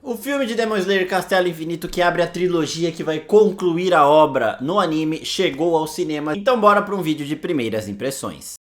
O filme de Demon Slayer Castelo Infinito, que abre a trilogia que vai concluir a obra no anime, chegou ao cinema. Então bora para um vídeo de primeiras impressões.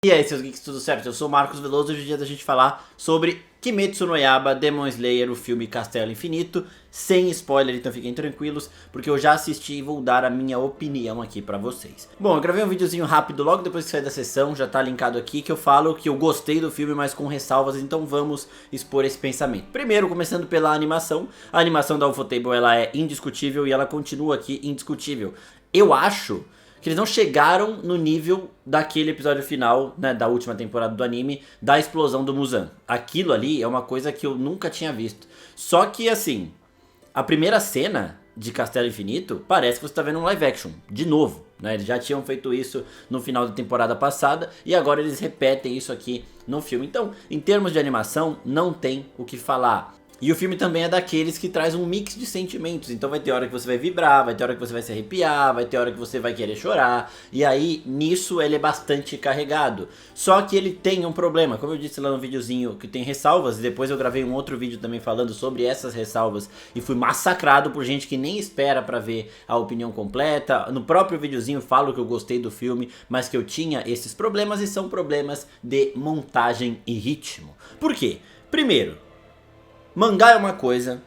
E aí, seus geeks, tudo certo? Eu sou o Marcos Veloso e hoje é dia da gente falar sobre Kimetsu no Yaiba, Demon Slayer, o filme Castelo Infinito, sem spoiler, então fiquem tranquilos, porque eu já assisti e vou dar a minha opinião aqui pra vocês. Bom, eu gravei um videozinho rápido logo depois que saí da sessão, já tá linkado aqui, que eu falo que eu gostei do filme, mas com ressalvas, então vamos expor esse pensamento. Primeiro, começando pela animação, a animação da Ufotable, ela é indiscutível e ela continua aqui indiscutível. Eu acho que eles não chegaram no nível daquele episódio final, né, da última temporada do anime, da explosão do Muzan. Aquilo ali é uma coisa que eu nunca tinha visto. Só que assim, a primeira cena de Castelo Infinito parece que você está vendo um live action, de novo, né? Eles já tinham feito isso no final da temporada passada e agora eles repetem isso aqui no filme. Então, em termos de animação, não tem o que falar. E o filme também é daqueles que traz um mix de sentimentos, então vai ter hora que você vai vibrar, vai ter hora que você vai se arrepiar, vai ter hora que você vai querer chorar, e aí nisso ele é bastante carregado. Só que ele tem um problema, como eu disse lá no videozinho que tem ressalvas, e depois eu gravei um outro vídeo também falando sobre essas ressalvas, e fui massacrado por gente que nem espera pra ver a opinião completa. No próprio videozinho eu falo que eu gostei do filme, mas que eu tinha esses problemas, e são problemas de montagem e ritmo. Por quê? Primeiro, mangá é uma coisa,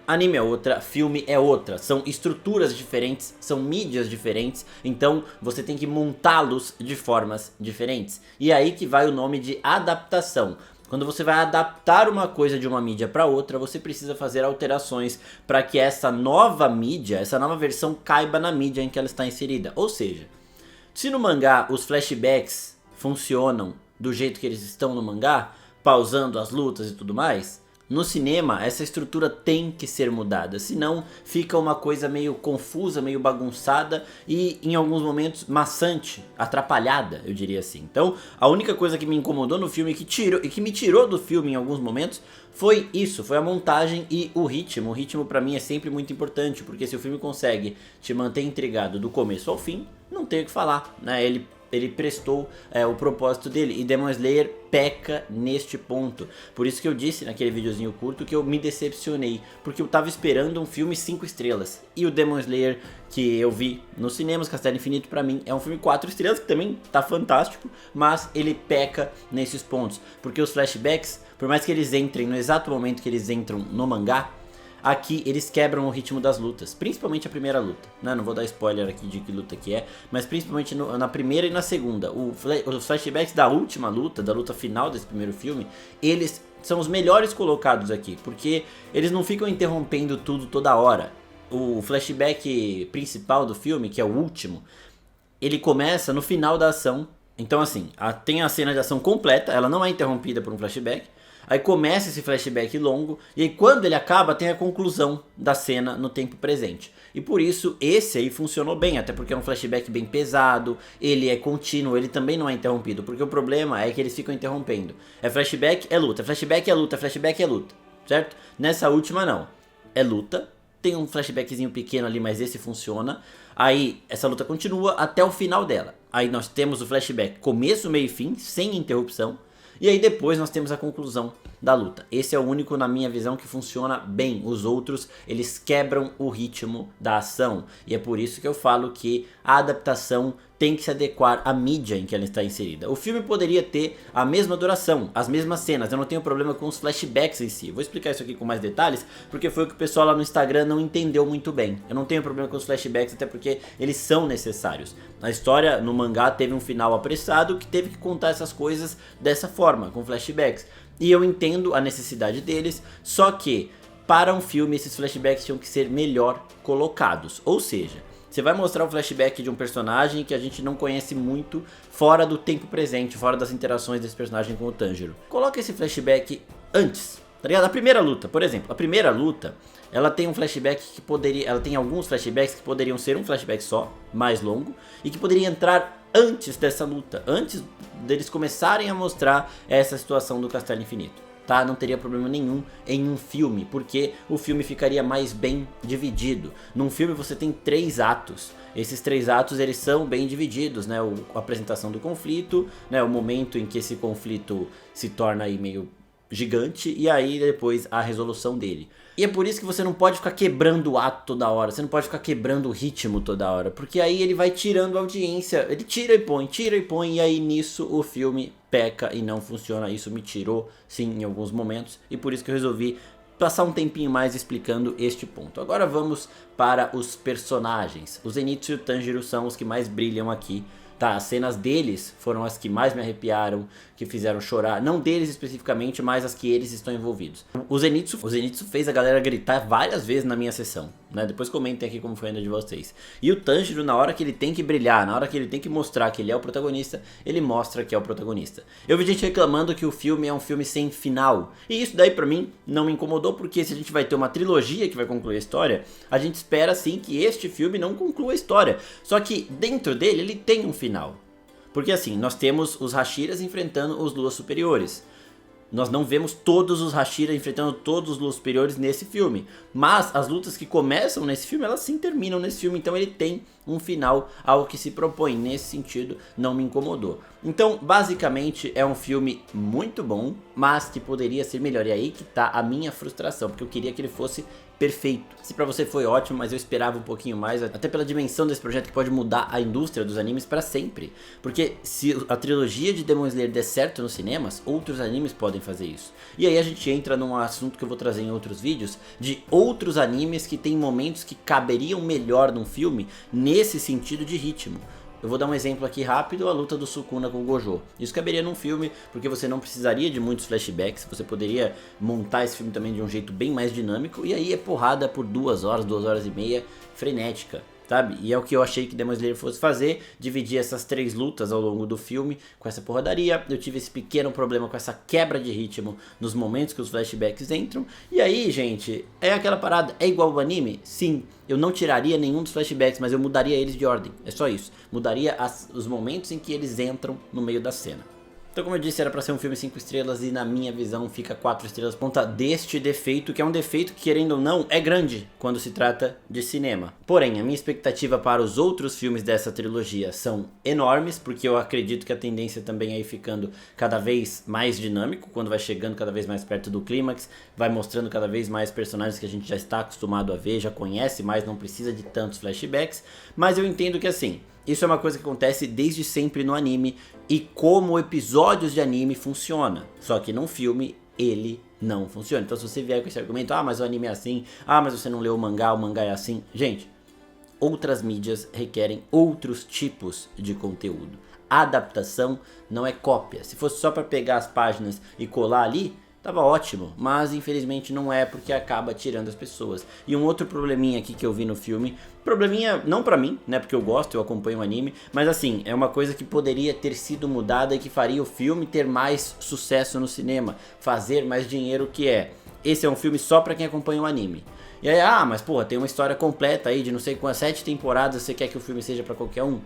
anime é outra, filme é outra. São estruturas diferentes, são mídias diferentes, então você tem que montá-los de formas diferentes. E é aí que vai o nome de adaptação. Quando você vai adaptar uma coisa de uma mídia para outra, você precisa fazer alterações para que essa nova mídia, essa nova versão caiba na mídia em que ela está inserida. Ou seja, se no mangá os flashbacks funcionam do jeito que eles estão no mangá, pausando as lutas e tudo mais, no cinema essa estrutura tem que ser mudada, senão fica uma coisa meio confusa, meio bagunçada e em alguns momentos maçante, atrapalhada, eu diria assim. Então a única coisa que me incomodou no filme que me tirou do filme em alguns momentos foi isso, foi a montagem e o ritmo. O ritmo pra mim é sempre muito importante, porque se o filme consegue te manter intrigado do começo ao fim, não tem o que falar, né? Ele prestou o propósito dele, e Demon Slayer peca neste ponto. Por isso que eu disse naquele videozinho curto que eu me decepcionei, porque eu tava esperando um filme 5 estrelas, e o Demon Slayer que eu vi nos cinemas, Castelo Infinito, pra mim é um filme 4 estrelas, que também tá fantástico, mas ele peca nesses pontos, porque os flashbacks, por mais que eles entrem no exato momento que eles entram no mangá, aqui eles quebram o ritmo das lutas, principalmente a primeira luta, né? Não vou dar spoiler aqui de que luta que é, mas principalmente na primeira e na segunda. Os flashbacks da última luta, da luta final desse primeiro filme, eles são os melhores colocados aqui, porque eles não ficam interrompendo tudo toda hora. O flashback principal do filme, que é o último, ele começa no final da ação. Então assim, tem a cena de ação completa, ela não é interrompida por um flashback. Aí começa esse flashback longo, e aí quando ele acaba tem a conclusão da cena no tempo presente. E por isso esse aí funcionou bem, até porque é um flashback bem pesado, ele é contínuo, ele também não é interrompido, porque o problema é que eles ficam interrompendo. É flashback, é luta, flashback é luta, flashback é luta, certo? Nessa última não, é luta, tem um flashbackzinho pequeno ali, mas esse funciona. Aí essa luta continua até o final dela. Aí nós temos o flashback começo, meio e fim, sem interrupção. E aí depois nós temos a conclusão da luta. Esse é o único, na minha visão, que funciona bem. Os outros, eles quebram o ritmo da ação. E é por isso que eu falo que a adaptação tem que se adequar à mídia em que ela está inserida. O filme poderia ter a mesma duração, as mesmas cenas. Eu não tenho problema com os flashbacks em si. Vou explicar isso aqui com mais detalhes, porque foi o que o pessoal lá no Instagram não entendeu muito bem. Eu não tenho problema com os flashbacks, até porque eles são necessários. A história no mangá teve um final apressado que teve que contar essas coisas dessa forma, com flashbacks. E eu entendo a necessidade deles, só que para um filme esses flashbacks tinham que ser melhor colocados. Ou seja, você vai mostrar um flashback de um personagem que a gente não conhece muito fora do tempo presente, fora das interações desse personagem com o Tanjiro. Coloca esse flashback antes, tá ligado? A primeira luta, por exemplo, a primeira luta, ela tem um flashback que poderia, ela tem alguns flashbacks que poderiam ser um flashback só, mais longo, e que poderia entrar antes dessa luta, antes deles começarem a mostrar essa situação do Castelo Infinito. tá? Não teria problema nenhum em um filme, porque o filme ficaria mais bem dividido. Num filme você tem 3 atos. Esses 3 atos, eles são bem divididos, né? A apresentação do conflito, né? O momento em que esse conflito se torna aí meio gigante, e aí depois a resolução dele. E é por isso que você não pode ficar quebrando o ato toda hora, você não pode ficar quebrando o ritmo toda hora, porque aí ele vai tirando a audiência, ele tira e põe, e aí nisso o filme peca e não funciona. Isso me tirou, sim, em alguns momentos, e por isso que eu resolvi passar um tempinho mais explicando este ponto. Agora vamos para os personagens. O Zenitsu e o Tanjiro são os que mais brilham aqui. Tá, as cenas deles foram as que mais me arrepiaram, que fizeram chorar. Não deles especificamente, mas as que eles estão envolvidos. O Zenitsu fez a galera gritar várias vezes na minha sessão, né? Depois comentem aqui como foi ainda de vocês. E o Tanjiro, na hora que ele tem que brilhar, na hora que ele tem que mostrar que ele é o protagonista, ele mostra que é o protagonista. Eu vi gente reclamando que o filme é um filme sem final. E isso daí pra mim não me incomodou, porque se a gente vai ter uma trilogia que vai concluir a história, a gente espera sim que este filme não conclua a história. Só que dentro dele ele tem um final. Porque assim, nós temos os Hashiras enfrentando os Luas Superiores. Nós não vemos todos os Hashira enfrentando todos os Luas Superiores nesse filme. Mas as lutas que começam nesse filme, elas sim terminam nesse filme. Então ele tem um final ao que se propõe. Nesse sentido, não me incomodou. Então, basicamente, é um filme muito bom, mas que poderia ser melhor. E aí que tá a minha frustração, porque eu queria que ele fosse perfeito. Se pra você foi ótimo, mas eu esperava um pouquinho mais, até pela dimensão desse projeto que pode mudar a indústria dos animes pra sempre. Porque se a trilogia de Demon Slayer der certo nos cinemas, outros animes podem fazer isso. E aí a gente entra num assunto que eu vou trazer em outros vídeos, de outros animes que tem momentos que caberiam melhor num filme, nesse sentido de ritmo. Eu vou dar um exemplo aqui rápido, a luta do Sukuna com o Gojo. Isso caberia num filme, porque você não precisaria de muitos flashbacks, você poderia montar esse filme também de um jeito bem mais dinâmico, e aí é porrada por 2 horas, 2 horas e meia, frenética, sabe? E é o que eu achei que Demon Slayer fosse fazer, dividir essas 3 lutas ao longo do filme com essa porradaria. Eu tive esse pequeno problema com essa quebra de ritmo nos momentos que os flashbacks entram, e aí, gente, é aquela parada, é igual ao anime? Sim. Eu não tiraria nenhum dos flashbacks, mas eu mudaria eles de ordem, é só isso. Mudaria os momentos em que eles entram no meio da cena. Então, como eu disse, era pra ser um filme 5 estrelas e na minha visão fica 4 estrelas por conta deste defeito, que é um defeito que, querendo ou não, é grande quando se trata de cinema. Porém, a minha expectativa para os outros filmes dessa trilogia são enormes, porque eu acredito que a tendência também é ir ficando cada vez mais dinâmico, quando vai chegando cada vez mais perto do clímax, vai mostrando cada vez mais personagens que a gente já está acostumado a ver, já conhece mais, não precisa de tantos flashbacks, mas eu entendo que assim, isso é uma coisa que acontece desde sempre no anime e como episódios de anime funciona. Só que num filme ele não funciona. Então se você vier com esse argumento, ah, mas o anime é assim, ah, mas você não leu o mangá é assim. Gente, outras mídias requerem outros tipos de conteúdo. A adaptação não é cópia. Se fosse só para pegar as páginas e colar ali, tava ótimo, mas infelizmente não é, porque acaba tirando as pessoas. E um outro probleminha aqui que eu vi no filme, probleminha não pra mim, né, porque eu gosto, eu acompanho o anime, mas assim, é uma coisa que poderia ter sido mudada e que faria o filme ter mais sucesso no cinema, fazer mais dinheiro, que é, esse é um filme só pra quem acompanha o anime. E aí, ah, mas porra, tem uma história completa aí de não sei quantas 7 temporadas, você quer que o filme seja pra qualquer um?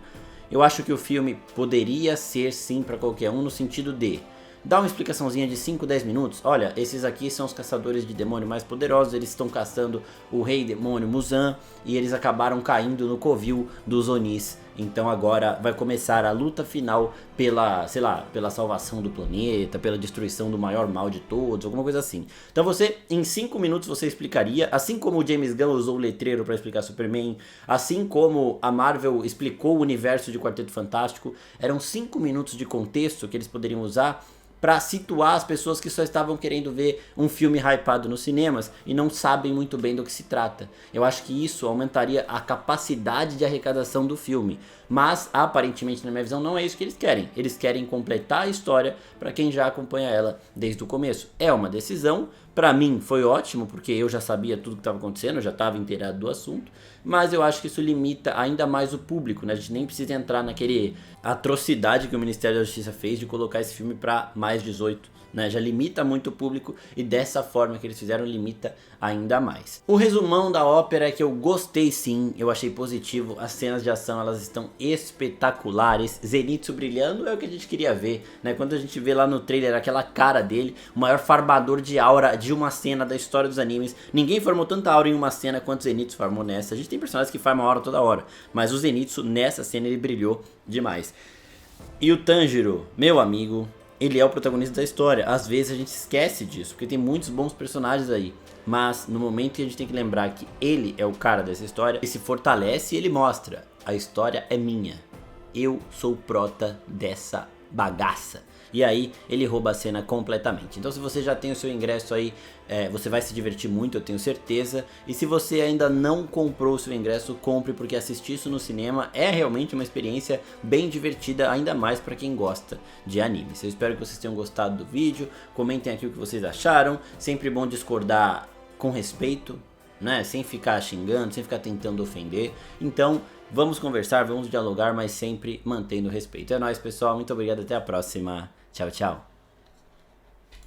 Eu acho que o filme poderia ser sim pra qualquer um, no sentido de dá uma explicaçãozinha de 5, 10 minutos. Olha, esses aqui são os caçadores de demônio mais poderosos. Eles estão caçando o rei demônio Muzan. E eles acabaram caindo no covil dos Onis. Então agora vai começar a luta final pela, sei lá, pela salvação do planeta, pela destruição do maior mal de todos, alguma coisa assim. Então você, em 5 minutos você explicaria, assim como o James Gunn usou o letreiro para explicar Superman, assim como a Marvel explicou o universo de Quarteto Fantástico, eram 5 minutos de contexto que eles poderiam usar para situar as pessoas que só estavam querendo ver um filme hypado nos cinemas e não sabem muito bem do que se trata. Eu acho que isso aumentaria a capacidade de arrecadação do filme. Mas, aparentemente, na minha visão, não é isso que eles querem. Eles querem completar a história para quem já acompanha ela desde o começo. É uma decisão. Para mim foi ótimo, porque eu já sabia tudo que estava acontecendo, eu já estava inteirado do assunto, mas eu acho que isso limita ainda mais o público, né? A gente nem precisa entrar naquele atrocidade que o Ministério da Justiça fez de colocar esse filme para mais 18, né? Já limita muito o público e dessa forma que eles fizeram limita ainda mais. O resumão da ópera é que eu gostei sim, eu achei positivo, as cenas de ação elas estão espetaculares, Zenitsu brilhando é o que a gente queria ver, né? Quando a gente vê lá no trailer aquela cara dele, o maior farbador de aura de uma cena da história dos animes, ninguém formou tanta aura em uma cena quanto o Zenitsu formou nessa. A gente tem personagens que farmam aura toda hora, mas o Zenitsu nessa cena ele brilhou demais. E o Tanjiro, meu amigo, ele é o protagonista da história. Às vezes a gente esquece disso, porque tem muitos bons personagens aí. Mas no momento que a gente tem que lembrar que ele é o cara dessa história, ele se fortalece e ele mostra: a história é minha, eu sou o prota dessa bagaça. E aí ele rouba a cena completamente. Então se você já tem o seu ingresso aí, você vai se divertir muito, eu tenho certeza. E se você ainda não comprou o seu ingresso, compre, porque assistir isso no cinema é realmente uma experiência bem divertida, ainda mais para quem gosta de animes. Eu espero que vocês tenham gostado do vídeo, comentem aqui o que vocês acharam. Sempre bom discordar com respeito, né? Sem ficar xingando, sem ficar tentando ofender. Então vamos conversar, vamos dialogar, mas sempre mantendo respeito. É nóis, pessoal, muito obrigado, até a próxima. Tchau, tchau.